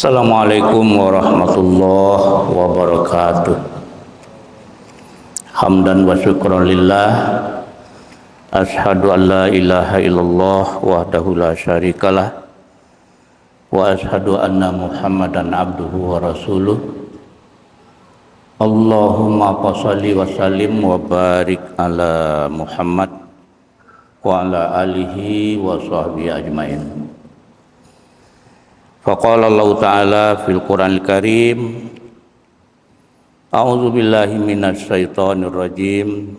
Assalamualaikum warahmatullahi wabarakatuh. Hamdan wa syukran lillah. Ashhadu an la ilaha illallah wahdahu la syarikalah. Wa ashhadu anna Muhammadan abduhu wa rasuluh. Allahumma shalli wa sallim wa barik ala Muhammad wa ala alihi wa sahbihi ajmain. Faqala Allah Ta'ala fil Qur'anil Karim, A'udzu billahi minasy syaithanir rajim.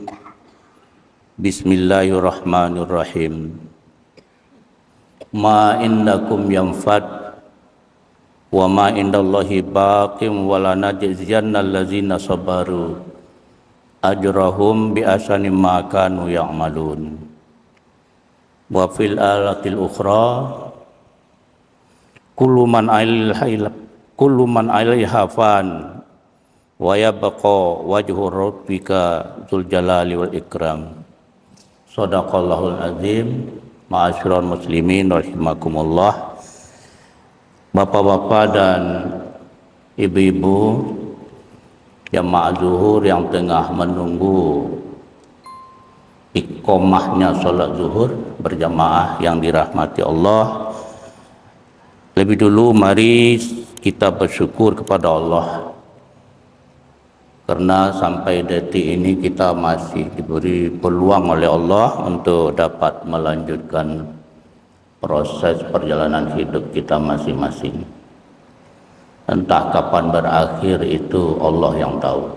Bismillahirrahmanirrahim. Ma indakum yanfad wa ma indallahi baqim wa la najziyannal ladzina sabaru ajrahum bi ahsani ma kanu ya'malun. Wa fil ayatil ukhra kullu man 'alaiha fan wa yabqa wajhu rabbika dzul jalali wal ikram. Shadaqallahul azim. Ma'asyiral muslimin rahimakumullah. Bapak-bapak dan ibu-ibu jamaah zuhur yang tengah menunggu iqamahnya salat zuhur berjamaah yang dirahmati Allah. Lebih dulu mari kita bersyukur kepada Allah karena sampai detik ini kita masih diberi peluang oleh Allah untuk dapat melanjutkan proses perjalanan hidup kita masing-masing. Entah kapan berakhir itu Allah yang tahu.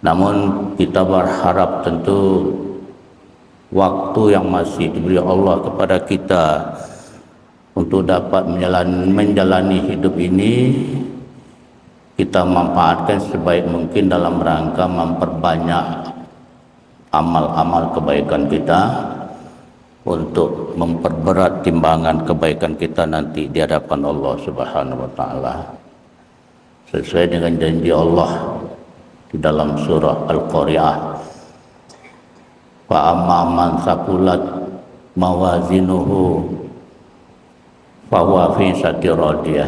Namun kita berharap tentu waktu yang masih diberi Allah kepada kita untuk dapat menjalani hidup ini, kita manfaatkan sebaik mungkin dalam rangka memperbanyak amal-amal kebaikan kita untuk memperberat timbangan kebaikan kita nanti di hadapan Allah Subhanahu wa taala. Sesuai dengan janji Allah di dalam surah Al-Qari'ah. Fa amma man saqulat mawazinuhu fahuwa fi syatiradiyah.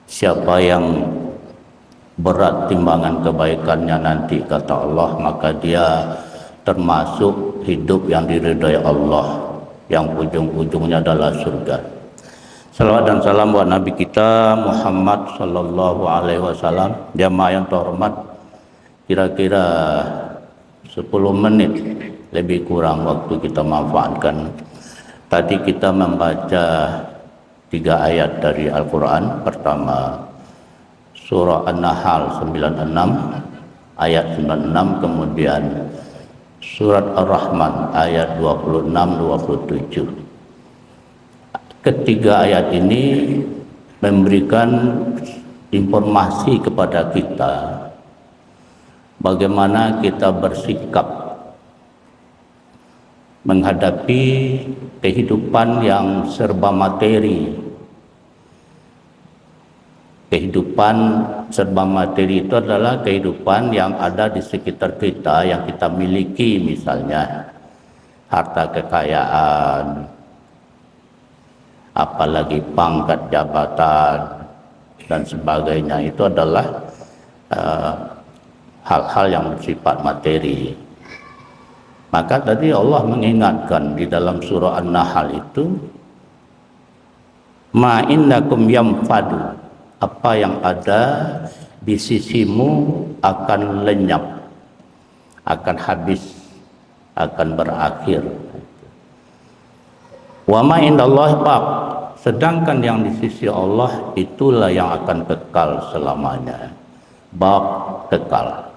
Siapa yang berat timbangan kebaikannya nanti, kata Allah, maka dia termasuk hidup yang diridhai Allah, yang ujung-ujungnya adalah surga. Salawat dan salam buat Nabi kita Muhammad sallallahu alaihi wasallam. Jamaah yang terhormat, kira-kira 10 menit lebih kurang waktu kita manfaatkan. Tadi kita membaca 3 ayat dari Al-Quran. Pertama surah An-Nahl 96 ayat 96, kemudian surat Ar-Rahman ayat 26-27. Ketiga ayat ini memberikan informasi kepada kita bagaimana kita bersikap menghadapi kehidupan yang serba materi. Kehidupan serba materi itu adalah kehidupan yang ada di sekitar kita, yang kita miliki, misalnya harta kekayaan, apalagi pangkat jabatan dan sebagainya. Itu adalah hal-hal yang bersifat materi. Maka tadi Allah mengingatkan di dalam surah An-Nahl itu, ma innakum yanfadu, apa yang ada di sisimu akan lenyap, akan habis, akan berakhir. Wa ma indallahi baq, sedangkan yang di sisi Allah itulah yang akan kekal selamanya. Baq, kekal.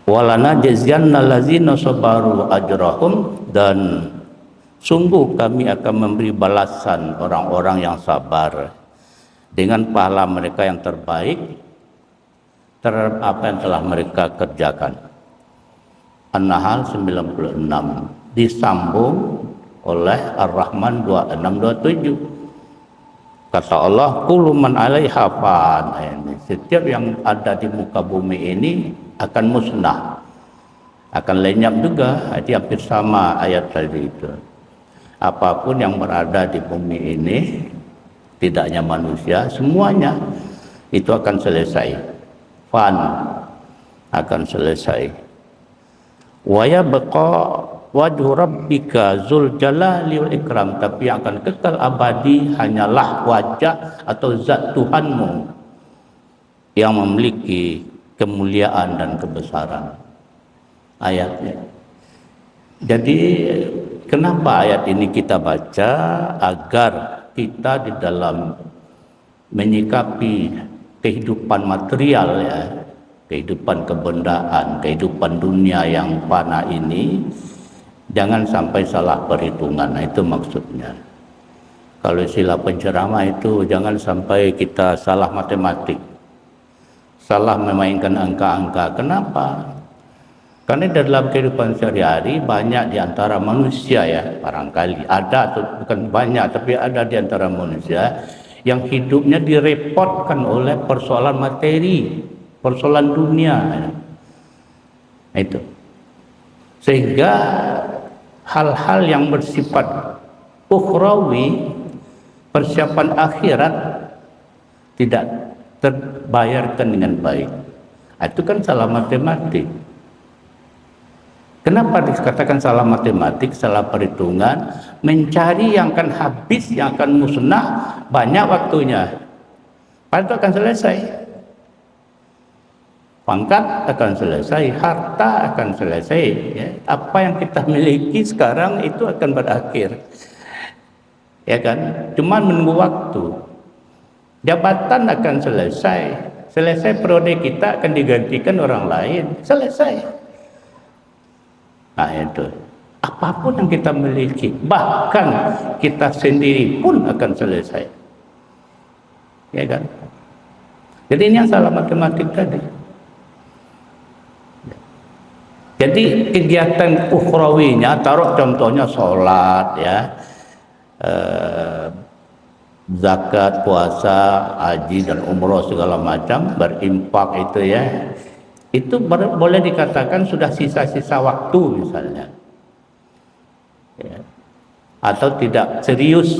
Walana jaziannal ladzina sabaru ajrahum, dan sungguh kami akan memberi balasan orang-orang yang sabar dengan pahala mereka yang terbaik terhadap apa yang telah mereka kerjakan. An-Nahl 96 disambung oleh Ar-Rahman 26-27. Kata Allah, kullu man 'alaiha fan. Setiap yang ada di muka bumi ini akan musnah, akan lenyap juga. Itu hampir sama ayat tadi itu. apapun yang berada di bumi ini, tidak hanya manusia, semuanya itu akan selesai, fan akan selesai. Wa yabqa wajhu rabbika dzul jalali wal ikram, tapi yang akan kekal abadi hanyalah wajah atau zat Tuhanmu yang memiliki kemuliaan dan kebesaran. Ayatnya. Jadi kenapa ayat ini kita baca? Agar kita di dalam menyikapi kehidupan material, ya, kehidupan kebendaan, kehidupan dunia yang fana ini, jangan sampai salah perhitungan. Nah, itu maksudnya. Kalau istilah penceramah itu jangan sampai kita salah matematik, salah memainkan angka-angka. Kenapa? Karena dalam kehidupan sehari-hari banyak di antara manusia, ya, barangkali ada atau bukan banyak, tapi ada di antara manusia yang hidupnya direpotkan oleh persoalan materi, persoalan dunia. Itu. Sehingga hal-hal yang bersifat ukhrawi, persiapan akhirat, tidak terbayarkan dengan baik. Itu kan salah matematik. Kenapa dikatakan salah matematik, salah perhitungan? Mencari yang akan habis, yang akan musnah, banyak waktunya. Padahal itu akan selesai. Pangkat akan selesai, harta akan selesai. Ya. Apa yang kita miliki sekarang itu akan berakhir. Ya kan? Cuma menunggu waktu. Jabatan akan selesai. Selesai periode kita akan digantikan orang lain. Selesai. Nah, itu. Apapun yang kita miliki, bahkan kita sendiri pun akan selesai. Ya kan? Jadi ini yang salah matematik tadi. Jadi kegiatan ukhrawinya, taruh contohnya sholat, ya, zakat, puasa, haji dan umroh segala macam, berimpak itu, ya. Itu boleh dikatakan sudah sisa-sisa waktu misalnya, ya. Atau tidak serius.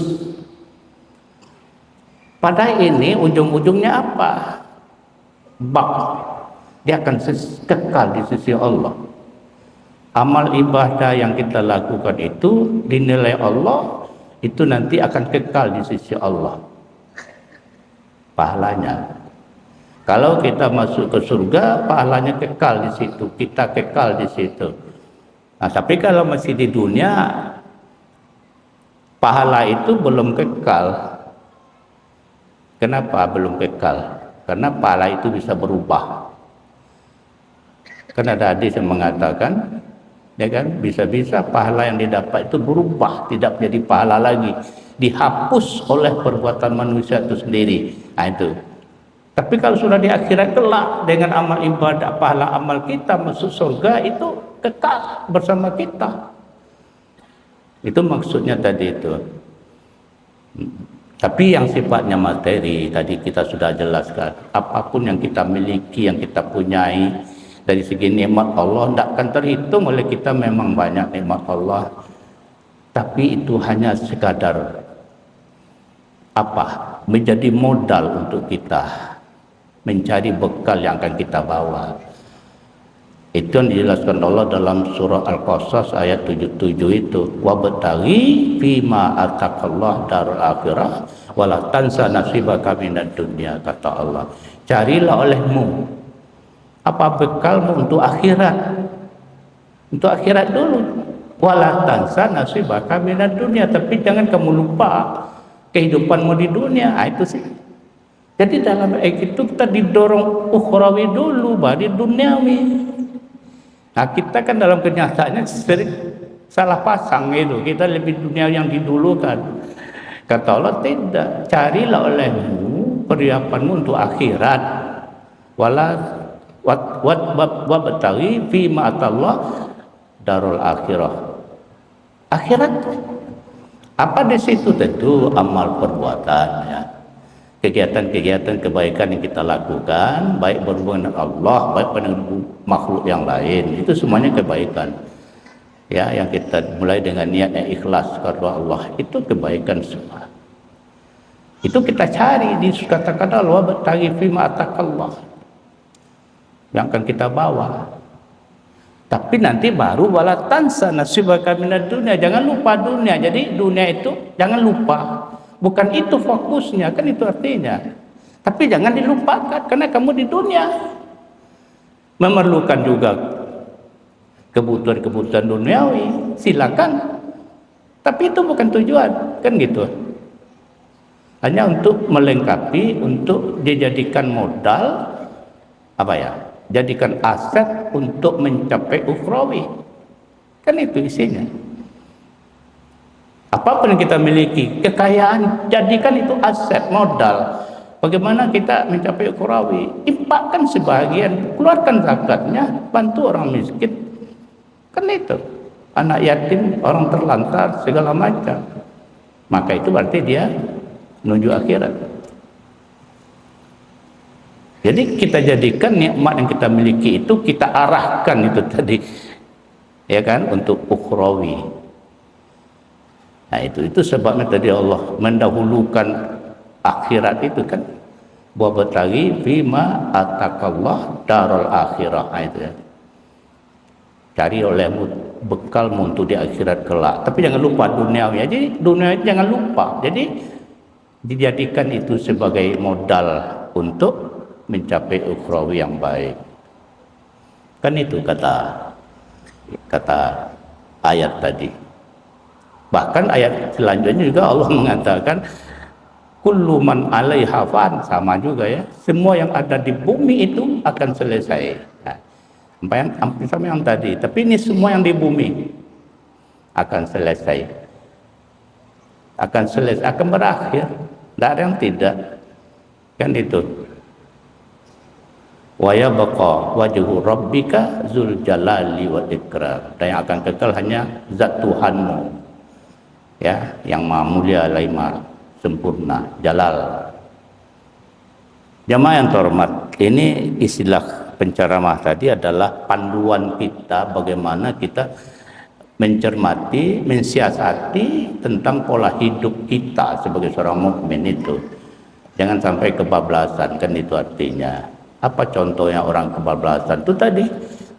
Pada ini ujung-ujungnya apa? Bak, dia akan kekal di sisi Allah. Amal ibadah yang kita lakukan itu dinilai Allah, itu nanti akan kekal di sisi Allah pahalanya. Kalau kita masuk ke surga, pahalanya kekal di situ, kita kekal di situ. Nah, tapi kalau masih di dunia, pahala itu belum kekal. Kenapa belum kekal? Karena pahala itu bisa berubah. Karena ada hadis yang mengatakan, ya kan, bisa-bisa pahala yang didapat itu berubah, tidak menjadi pahala lagi, dihapus oleh perbuatan manusia itu sendiri. Nah, itu. Tapi kalau sudah di akhirat kelak dengan amal ibadah, pahala amal kita masuk surga itu kekal bersama kita. Itu maksudnya tadi itu. Tapi yang sifatnya materi tadi kita sudah jelaskan. Apapun yang kita miliki, yang kita punyai, dari segi nikmat Allah tidak akan terhitung oleh kita. Memang banyak nikmat Allah, tapi itu hanya sekadar apa? Menjadi modal untuk kita mencari bekal yang akan kita bawa. Itu yang dijelaskan Allah dalam surah Al-Qasas ayat 77 itu. Wabtaghi fima ataqallah darul akhirah wala tansa nasibaka minad dunya, kata Allah. Carilah olehmu apa bekalmu untuk akhirat. Untuk akhirat dulu. Wala tansa nasibaka minad dunya, tapi jangan kamu lupa kehidupanmu di dunia. Itu sih. Jadi dalam ayat itu kita didorong ukhrawi dulu, baru duniawi. Nah, kita kan dalam kenyataannya sering salah pasang itu. Kita lebih dunia yang didulukan. Kata Allah tidak. Carilah olehmu persiapanmu untuk akhirat. Wala wabtaghi fi ma atallah darul akhirah. Akhirat apa di situ? Tentu amal perbuatan, ya. Kegiatan-kegiatan kebaikan yang kita lakukan, baik berhubungan dengan Allah, baik dengan makhluk yang lain, itu semuanya kebaikan. Ya, yang kita mulai dengan niat yang ikhlas karena Allah, itu kebaikan semua. Itu kita cari di kata-kata Allah, bertagi fima atakallah, yang akan kita bawa. Tapi nanti baru wala tansa nasibaka minad dunya, jangan lupa dunia. Jadi dunia itu jangan lupa. Bukan itu fokusnya, kan itu artinya. Tapi jangan dilupakan karena kamu di dunia memerlukan juga kebutuhan-kebutuhan duniawi, silakan. Tapi itu bukan tujuan, kan gitu. Hanya untuk melengkapi, untuk dijadikan modal, apa ya? Jadikan aset untuk mencapai ukhrawi. Kan itu isinya. Apapun yang kita miliki, kekayaan, jadikan itu aset, modal. Bagaimana kita mencapai ukhrawi? Infakkan sebagian, keluarkan zakatnya, bantu orang miskin. Kan itu. Anak yatim, orang terlantar, segala macam. Maka itu berarti dia menuju akhirat. Jadi kita jadikan nikmat yang kita miliki itu, kita arahkan itu tadi, ya kan, untuk ukhrawi. Nah itu sebabnya tadi Allah mendahulukan akhirat itu kan, wa bataghi fima atakallah darul akhirah. Nah, itu ya. Cari olehmu bekalmu untuk di akhirat kelak. Tapi jangan lupa duniawi. Jadi dunia jangan lupa. Jadi dijadikan itu sebagai modal untuk mencapai ukhrawi yang baik. Kan itu kata ayat tadi. Bahkan ayat selanjutnya juga Allah mengatakan kullu man 'alaiha fan, sama juga ya. Semua yang ada di bumi itu akan selesai. Nah, hampir sama yang tadi, tapi ini semua yang di bumi akan selesai. Akan berakhir. Tidak ada yang tidak. Kan itu. Wa yabqa wajhu rabbika dzul jalali wal ikram. Dan yang akan kekal hanya zat Tuhanmu, ya, yang maha mulia lagi maha sempurna, jalal. Jamaah yang terhormat, ini istilah penceramah tadi adalah panduan kita bagaimana kita mencermati, mensiasati tentang pola hidup kita sebagai seorang mukmin itu. Jangan sampai kebablasan, kan itu artinya. Apa contohnya orang kebablasan? Itu tadi,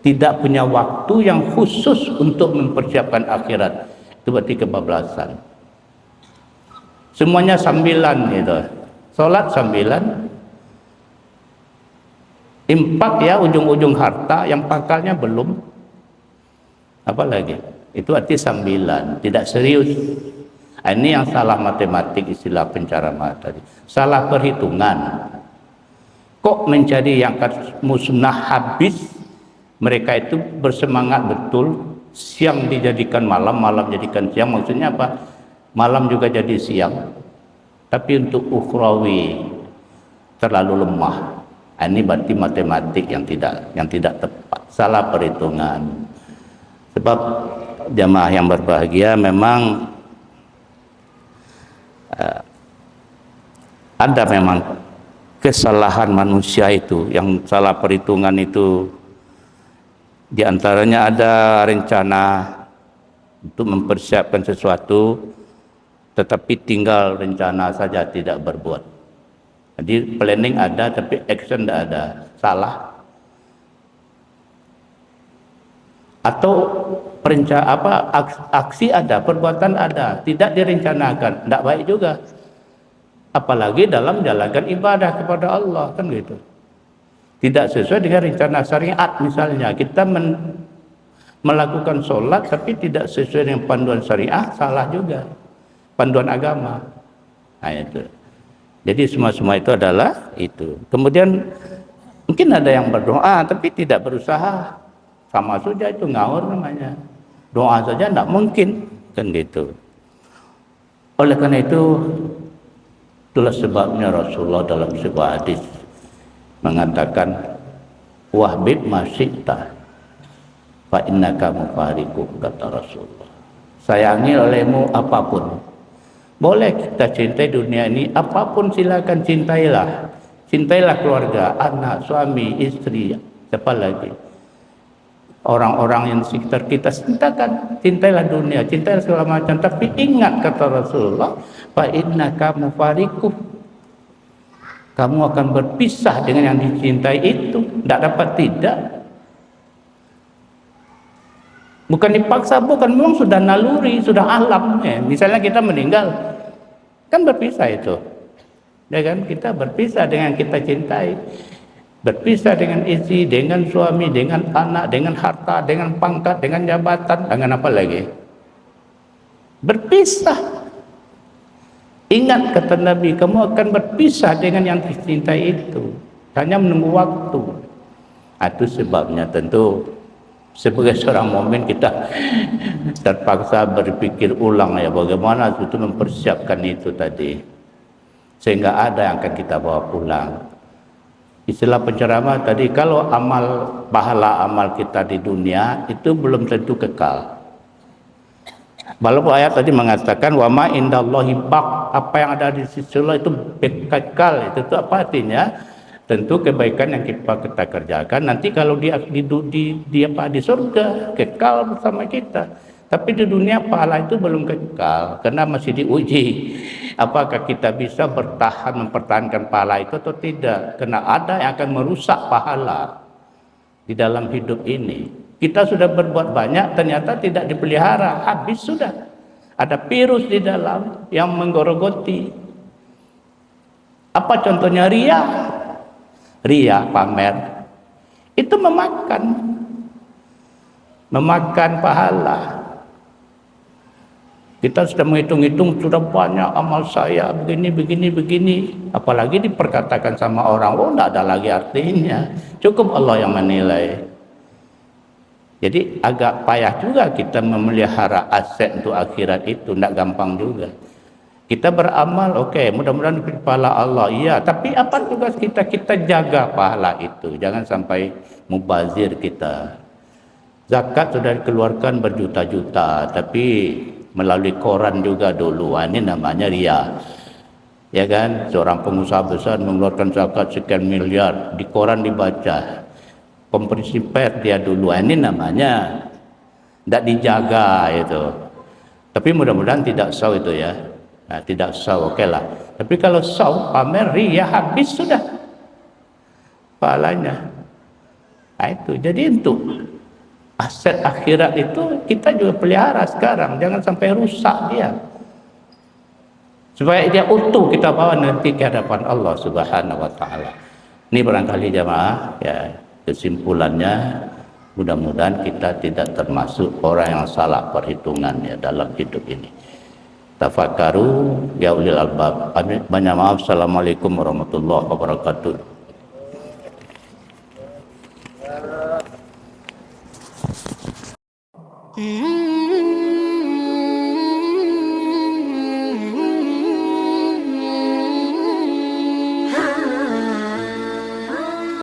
tidak punya waktu yang khusus untuk mempersiapkan akhirat. Itu berarti kebablasan. Semuanya sambilan gitu. Salat sambilan, infak ya ujung-ujung harta, yang pangkalnya belum. Apa lagi? Itu arti sambilan, tidak serius. Ini yang salah matematik, istilah penceramah tadi. Salah perhitungan. Kok menjadi yang musnah habis? Mereka itu bersemangat betul, siang dijadikan malam, malam jadikan siang. Maksudnya apa? Malam juga jadi siang. Tapi untuk ukhrawi terlalu lemah. Ini berarti matematik yang tidak tepat, salah perhitungan. Sebab jamaah yang berbahagia memang ada memang kesalahan manusia itu, yang salah perhitungan itu. Di antaranya ada rencana untuk mempersiapkan sesuatu, tetapi tinggal rencana saja, tidak berbuat. Jadi planning ada tapi action tidak ada, salah. Atau aksi ada, perbuatan ada, tidak direncanakan, tidak baik juga. Apalagi dalam menjalankan ibadah kepada Allah, kan gitu. Tidak sesuai dengan rencana syariat, misalnya kita melakukan sholat tapi tidak sesuai dengan panduan syariah, salah juga. Panduan agama. Nah itu. Jadi semua itu adalah itu. Kemudian mungkin ada yang berdoa tapi tidak berusaha, sama saja itu ngawur namanya. Doa saja tidak mungkin, kan gitu. Oleh karena itu, itulah sebabnya Rasulullah dalam sebuah hadis mengatakan, wahbib masyita fa innaka mufariqu, kata Rasulullah. Sayangi olehmu apapun. Boleh kita cintai dunia ini, apapun silakan cintailah. Cintailah keluarga, anak, suami, istri, siapa lagi. orang-orang yang di sekitar kita, cintailah dunia, cintailah segala macam, tapi ingat kata Rasulullah, fa innaka mufariquh, kamu akan berpisah dengan yang dicintai itu, tidak dapat tidak. Bukan dipaksa, bukan, memang sudah naluri, sudah alam. Misalnya kita meninggal, kan berpisah itu, ya kan? Kita berpisah dengan kita cintai, berpisah dengan istri, dengan suami, dengan anak, dengan harta, dengan pangkat, dengan jabatan, dengan apa lagi? Berpisah. Ingat kata Nabi, kamu akan berpisah dengan yang dicintai itu, hanya menunggu waktu. Itu sebabnya tentu sebagai seorang mukmin kita terpaksa berpikir ulang ya, bagaimana itu mempersiapkan itu tadi, sehingga ada yang akan kita bawa pulang. Istilah penceramah tadi, kalau pahala amal kita di dunia itu belum tentu kekal. Walaupun ayat tadi mengatakan wa ma indallahi baq, apa yang ada di sisi Allah itu kekal. Itu apa artinya? Tentu kebaikan yang kita kerjakan nanti kalau di surga kekal bersama kita. Tapi di dunia pahala itu belum kekal karena masih diuji. Apakah kita bisa mempertahankan pahala itu atau tidak? Karena ada yang akan merusak pahala di dalam hidup ini. Kita sudah berbuat banyak, ternyata tidak dipelihara, habis sudah. Ada virus di dalam yang menggorogoti. Apa contohnya? Ria, pamer. Itu memakan pahala. Kita sudah menghitung-hitung, sudah banyak amal saya begini. Apalagi diperkatakan sama orang, tidak ada lagi artinya. Cukup Allah yang menilai. Jadi agak payah juga kita memelihara aset untuk akhirat itu, tidak gampang juga. Kita beramal, mudah-mudahan diberi pahala Allah, iya. Tapi apa tugas kita? Kita jaga pahala itu, jangan sampai mubazir kita. Zakat sudah dikeluarkan berjuta-juta, tapi melalui koran juga dulu. Ini namanya ria, ya kan? Seorang pengusaha besar mengeluarkan zakat sekian miliar, di koran dibaca, konferensi pers dia dulu. Ini namanya tidak dijaga itu. Tapi mudah-mudahan tidak saw itu ya. Nah, tidak saw, lah. Tapi kalau saw, pamer, ria, habis sudah pahalanya. Nah, itu. Jadi untuk aset akhirat itu kita juga pelihara sekarang, jangan sampai rusak dia. Supaya dia utuh kita bawa nanti ke hadapan Allah Subhanahu wa taala. Ini barangkali jamaah ya, kesimpulannya mudah-mudahan kita tidak termasuk orang yang salah perhitungan ya dalam hidup ini. Tafakkaru ya ulil albab. Banyak maaf. Assalamualaikum warahmatullahi wabarakatuh. Mm-hmm.